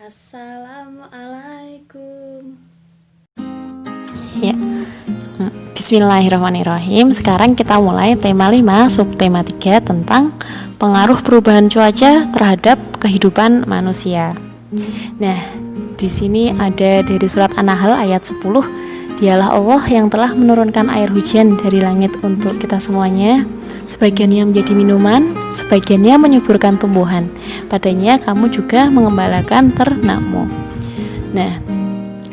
Assalamualaikum. Ya. Bismillahirrahmanirrahim. Sekarang kita mulai tema 5, subtema 3 tentang pengaruh perubahan cuaca terhadap kehidupan manusia. Nah, di sini ada dari surat An-Nahl ayat 10. Dialah Allah yang telah menurunkan air hujan dari langit untuk kita semuanya. Sebagiannya menjadi minuman, sebagiannya menyuburkan tumbuhan. Padanya kamu juga mengembalakan ternakmu. Nah,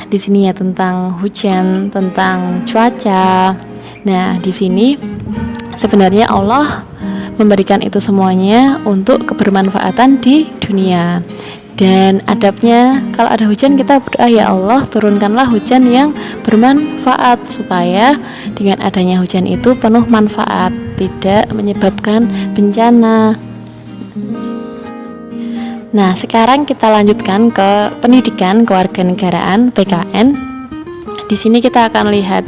di sini ya tentang hujan, tentang cuaca. Nah, di sini sebenarnya Allah memberikan itu semuanya untuk kebermanfaatan di dunia. Dan adabnya kalau ada hujan kita berdoa, ya Allah turunkanlah hujan yang bermanfaat, supaya dengan adanya hujan itu penuh manfaat, tidak menyebabkan bencana. Nah, sekarang kita lanjutkan ke pendidikan kewarganegaraan PKN. Di sini kita akan lihat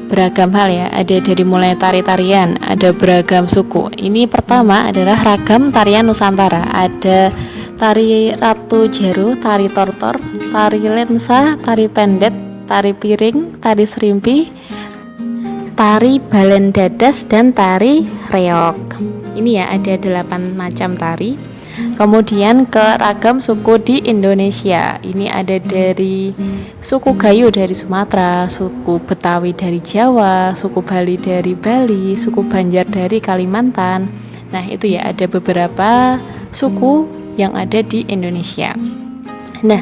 beragam hal ya, ada dari mulai tari-tarian, ada beragam suku. Ini pertama adalah ragam tarian Nusantara, ada tari Ratu Jaru, tari tortor, tari lensa, tari pendet, tari piring, tari serimpi, tari balen dadas, dan tari reog. Ini ya ada 8 macam tari. Kemudian ke ragam suku di Indonesia. Ini ada dari suku Gayo dari Sumatera, suku Betawi dari Jawa, suku Bali dari Bali, suku Banjar dari Kalimantan. Nah, itu ya ada beberapa suku yang ada di Indonesia. Nah,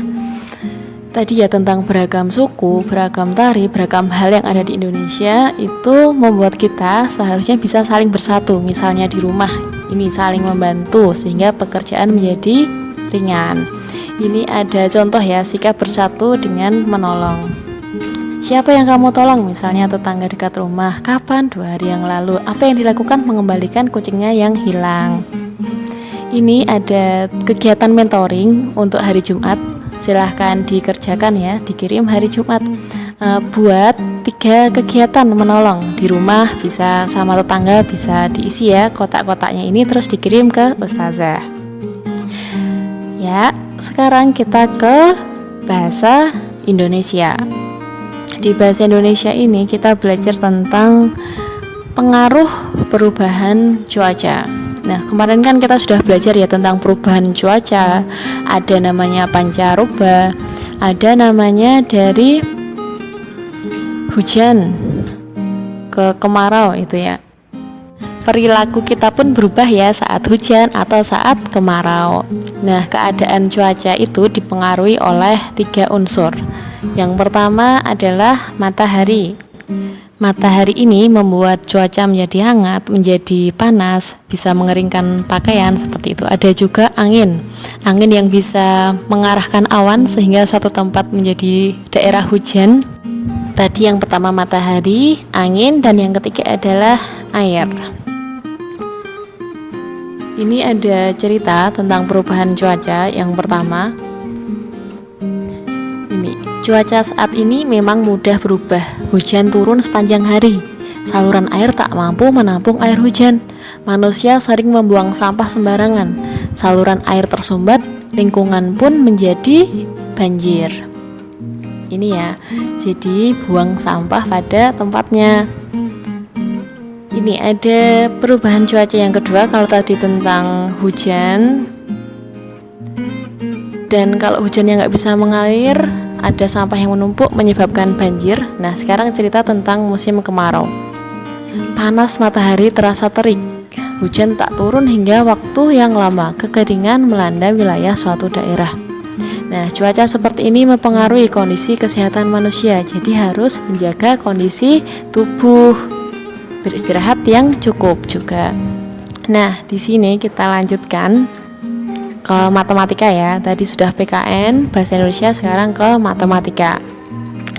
tadi ya tentang beragam suku, beragam tari, beragam hal yang ada di Indonesia itu membuat kita seharusnya bisa saling bersatu. Misalnya di rumah ini saling membantu sehingga pekerjaan menjadi ringan. Ini ada contoh ya, sikap bersatu dengan menolong. Siapa yang kamu tolong? Misalnya tetangga dekat rumah. Kapan? 2 hari yang lalu. Apa yang dilakukan? Mengembalikan kucingnya yang hilang. Ini ada kegiatan mentoring untuk hari Jumat. Silahkan dikerjakan ya, dikirim hari Jumat. Buat 3 kegiatan menolong di rumah, bisa sama tetangga, bisa diisi ya kotak-kotaknya ini, terus dikirim ke ustazah. Ya, sekarang kita ke bahasa Indonesia. Di bahasa Indonesia ini kita belajar tentang pengaruh perubahan cuaca. Nah, kemarin kan kita sudah belajar ya tentang perubahan cuaca. Ada namanya pancaroba, ada namanya dari hujan ke kemarau itu ya. Perilaku kita pun berubah ya saat hujan atau saat kemarau. Nah, keadaan cuaca itu dipengaruhi oleh 3 unsur. Yang pertama adalah matahari. Matahari ini membuat cuaca menjadi hangat, menjadi panas, bisa mengeringkan pakaian seperti itu. Ada juga angin yang bisa mengarahkan awan sehingga satu tempat menjadi daerah hujan. Tadi yang pertama matahari, angin, dan yang ketiga adalah air. Ini ada cerita tentang perubahan cuaca. Yang pertama, cuaca saat ini memang mudah berubah. Hujan turun sepanjang hari. Saluran air tak mampu menampung air hujan. Manusia sering membuang sampah sembarangan. Saluran air tersumbat, lingkungan pun menjadi banjir. Ini ya, jadi buang sampah pada tempatnya. Ini ada perubahan cuaca yang kedua. Kalau tadi tentang hujan, dan kalau hujannya nggak bisa mengalir, ada sampah yang menumpuk menyebabkan banjir. Nah, sekarang cerita tentang musim kemarau. Panas matahari terasa terik. Hujan tak turun hingga waktu yang lama. Kekeringan melanda wilayah suatu daerah. Nah, cuaca seperti ini mempengaruhi kondisi kesehatan manusia. Jadi harus menjaga kondisi tubuh, beristirahat yang cukup juga. Nah, di sini kita lanjutkan ke matematika ya. Tadi sudah PKN, bahasa Indonesia, sekarang ke matematika.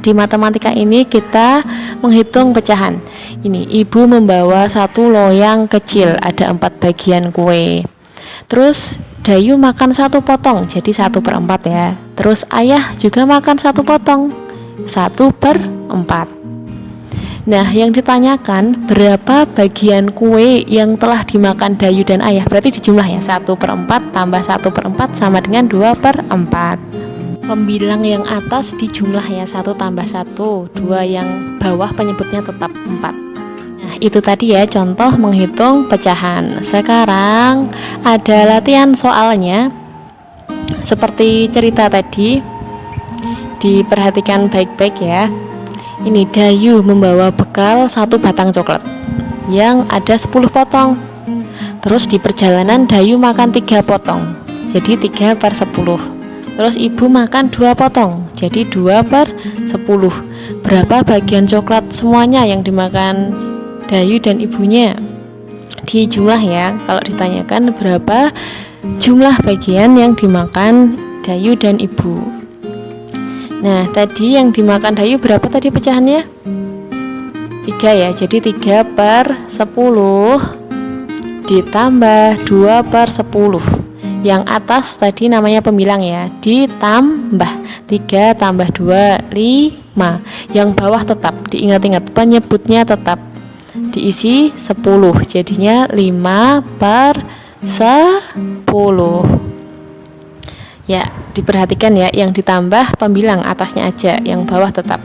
Di matematika ini kita menghitung pecahan. Ini ibu membawa 1 loyang kecil, ada 4 bagian kue. Terus Dayu makan 1 potong, jadi 1/4 ya. Terus ayah juga makan 1 potong, 1/4. Nah, yang ditanyakan berapa bagian kue yang telah dimakan Dayu dan ayah. Berarti dijumlah ya, 1/4 tambah 1/4 sama dengan 2/4. Pembilang yang atas di jumlah ya, 1 tambah 1, 2 yang bawah penyebutnya tetap 4. Nah itu tadi ya contoh menghitung pecahan. Sekarang ada latihan soalnya. Seperti cerita tadi, diperhatikan baik-baik ya. Ini Dayu membawa bekal 1 batang coklat yang ada 10 potong. Terus di perjalanan Dayu makan 3 potong, jadi 3/10. Terus ibu makan 2 potong, jadi 2/10. Berapa bagian coklat semuanya yang dimakan Dayu dan ibunya? Di jumlah ya, kalau ditanyakan berapa jumlah bagian yang dimakan Dayu dan ibu. Nah tadi yang dimakan Dayu berapa tadi pecahannya? 3 ya, jadi 3/10 ditambah 2/10. Yang atas tadi namanya pembilang ya, ditambah 3 tambah 2, 5. Yang bawah tetap diingat-ingat, penyebutnya tetap diisi 10, jadinya 5/10. Ya diperhatikan ya, yang ditambah pembilang atasnya aja, yang bawah tetap.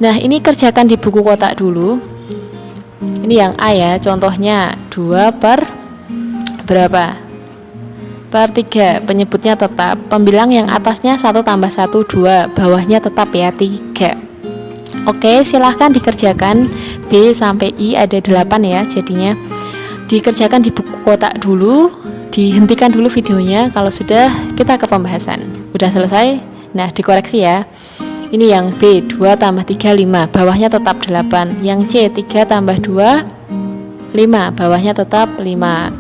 Nah ini kerjakan di buku kotak dulu. Ini yang A ya, contohnya 2 per berapa? Per 3, penyebutnya tetap. Pembilang yang atasnya 1 tambah 1, 2, bawahnya tetap ya, 3. Oke, silahkan dikerjakan. B sampai I ada 8 ya jadinya. Dikerjakan di buku kotak dulu. Dihentikan dulu videonya. Kalau sudah, kita ke pembahasan. Udah selesai? Nah dikoreksi ya. Ini yang B 2 tambah 3, 5, bawahnya tetap 8. Yang C 3 tambah 2, 5, bawahnya tetap 5.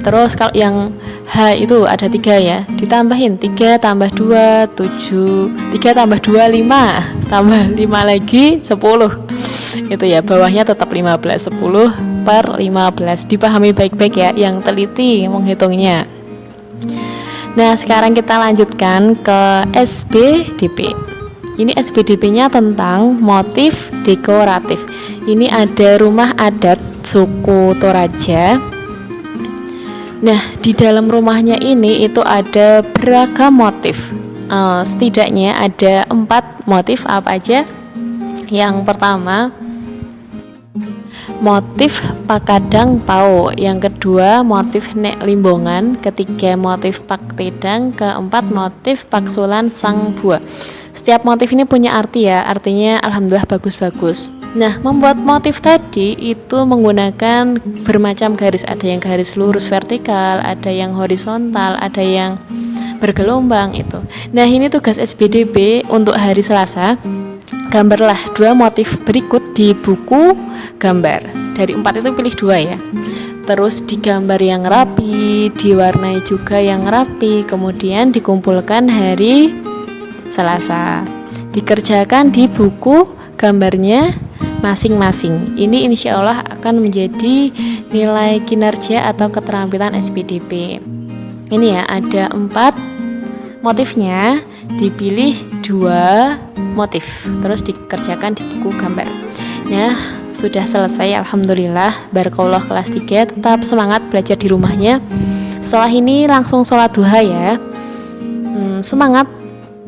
Terus kalau yang H itu ada 3 ya, ditambahin 3 tambah 2, 7, 3 tambah 2, 5, tambah 5 lagi 10. Itu ya, bawahnya tetap 15, 10/15. Dipahami baik-baik ya, yang teliti menghitungnya. Nah sekarang kita lanjutkan ke SBDP. Ini SBDP-nya tentang motif dekoratif. Ini ada rumah adat suku Toraja. Nah, di dalam rumahnya ini itu ada beragam motif. Setidaknya ada 4 motif apa aja? Yang pertama, motif Pakadang Pau. Yang kedua, motif Nek Limbongan. Ketiga, motif Pak Tedang. Keempat, motif Paksulan Sang Buah. Setiap motif ini punya arti ya, artinya alhamdulillah bagus-bagus. Nah, membuat motif tadi itu menggunakan bermacam garis. Ada yang garis lurus vertikal, ada yang horizontal, ada yang bergelombang itu. Nah, ini tugas SBDP untuk hari Selasa. Gambarlah 2 motif berikut di buku gambar. Dari 4 itu pilih 2 ya. Terus digambar yang rapi, diwarnai juga yang rapi, kemudian dikumpulkan hari Selasa. Dikerjakan di buku gambarnya masing-masing. Ini insya Allah akan menjadi nilai kinerja atau keterampilan SBDP. Ini ya, ada 4 motifnya, dipilih 2 motif, terus dikerjakan di buku gambar. Nah, sudah selesai alhamdulillah. Barakallah kelas 3, tetap semangat belajar di rumahnya. Setelah ini langsung sholat duha ya. Semangat.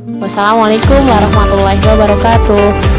Wassalamualaikum warahmatullahi wabarakatuh.